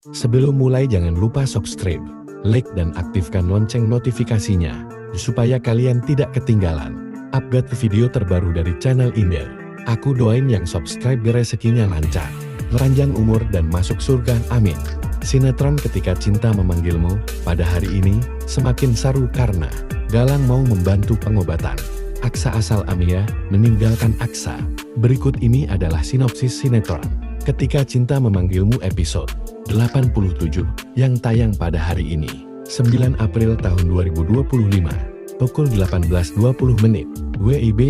Sebelum mulai jangan lupa subscribe, like dan aktifkan lonceng notifikasinya, supaya kalian tidak ketinggalan update video terbaru dari channel Inder. Aku doain yang subscribe rezekinya lancar, meranjang umur dan masuk surga, amin. Sinetron Ketika Cinta Memanggilmu pada hari ini semakin seru karena Galang mau membantu pengobatan Aksa asal Amia meninggalkan Aksa. Berikut ini adalah sinopsis sinetron Ketika Cinta Memanggilmu episode 87 yang tayang pada hari ini, 9 April tahun 2025, pukul 18.20 WIB.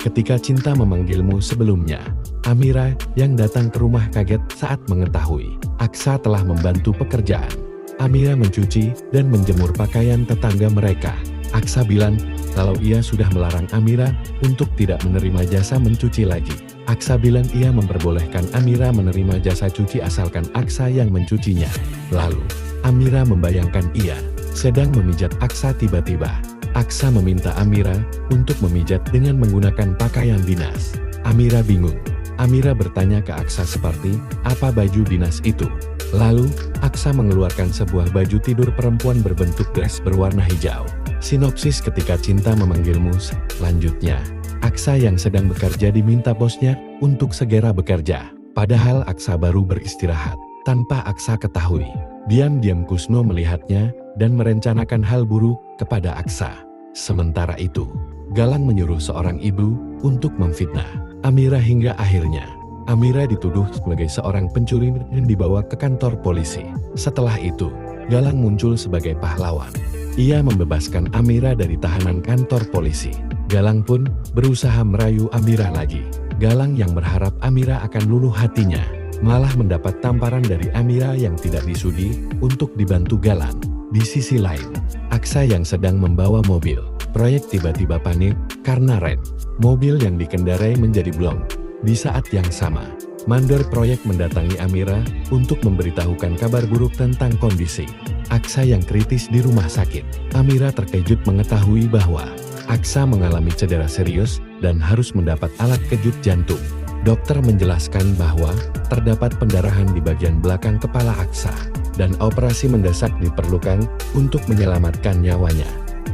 Ketika Cinta Memanggilmu sebelumnya, Amira yang datang ke rumah kaget saat mengetahui Aksa telah membantu pekerjaan Amira mencuci dan menjemur pakaian tetangga mereka. Aksa bilang kalau ia sudah melarang Amira untuk tidak menerima jasa mencuci lagi. Aksa bilang ia memperbolehkan Amira menerima jasa cuci asalkan Aksa yang mencucinya. Lalu, Amira membayangkan ia sedang memijat Aksa. Tiba-tiba, Aksa meminta Amira untuk memijat dengan menggunakan pakaian dinas. Amira bingung. Amira bertanya ke Aksa seperti apa baju dinas itu. Lalu, Aksa mengeluarkan sebuah baju tidur perempuan berbentuk dress berwarna hijau. Sinopsis Ketika Cinta Memanggilmu selanjutnya. Aksa yang sedang bekerja diminta bosnya untuk segera bekerja. Padahal Aksa baru beristirahat. Tanpa Aksa ketahui, diam-diam Kusno melihatnya dan merencanakan hal buruk kepada Aksa. Sementara itu, Galang menyuruh seorang ibu untuk memfitnah Amira hingga akhirnya Amira dituduh sebagai seorang pencuri dan dibawa ke kantor polisi. Setelah itu, Galang muncul sebagai pahlawan. Ia membebaskan Amira dari tahanan kantor polisi. Galang pun berusaha merayu Amira lagi. Galang yang berharap Amira akan luluh hatinya, malah mendapat tamparan dari Amira yang tidak disudi untuk dibantu Galang. Di sisi lain, Aksa yang sedang membawa mobil proyek tiba-tiba panik karena rem mobil yang dikendarai menjadi blong. Di saat yang sama, mandor proyek mendatangi Amira untuk memberitahukan kabar buruk tentang kondisi Aksa yang kritis di rumah sakit. Amira terkejut mengetahui bahwa Aksa mengalami cedera serius dan harus mendapat alat kejut jantung. Dokter menjelaskan bahwa terdapat pendarahan di bagian belakang kepala Aksa dan operasi mendesak diperlukan untuk menyelamatkan nyawanya.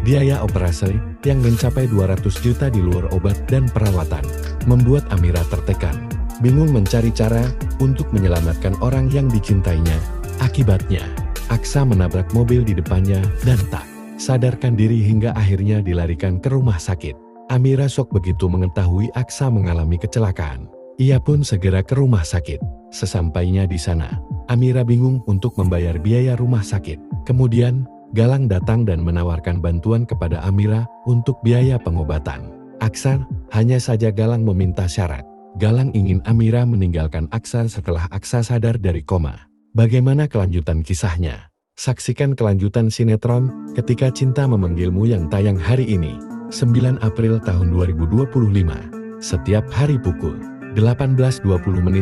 Biaya operasi yang mencapai 200 juta di luar obat dan perawatan membuat Amira tertekan, bingung mencari cara untuk menyelamatkan orang yang dicintainya. Akibatnya, Aksa menabrak mobil di depannya dan tak sadarkan diri hingga akhirnya dilarikan ke rumah sakit. Amira shock begitu mengetahui Aksa mengalami kecelakaan. Ia pun segera ke rumah sakit. Sesampainya di sana, Amira bingung untuk membayar biaya rumah sakit. Kemudian, Galang datang dan menawarkan bantuan kepada Amira untuk biaya pengobatan Aksa. Hanya saja Galang meminta syarat. Galang ingin Amira meninggalkan Aksa setelah Aksa sadar dari koma. Bagaimana kelanjutan kisahnya? Saksikan kelanjutan sinetron Ketika Cinta Memanggilmu yang tayang hari ini, 9 April tahun 2025. Setiap hari pukul 18.20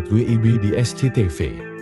WIB di SCTV.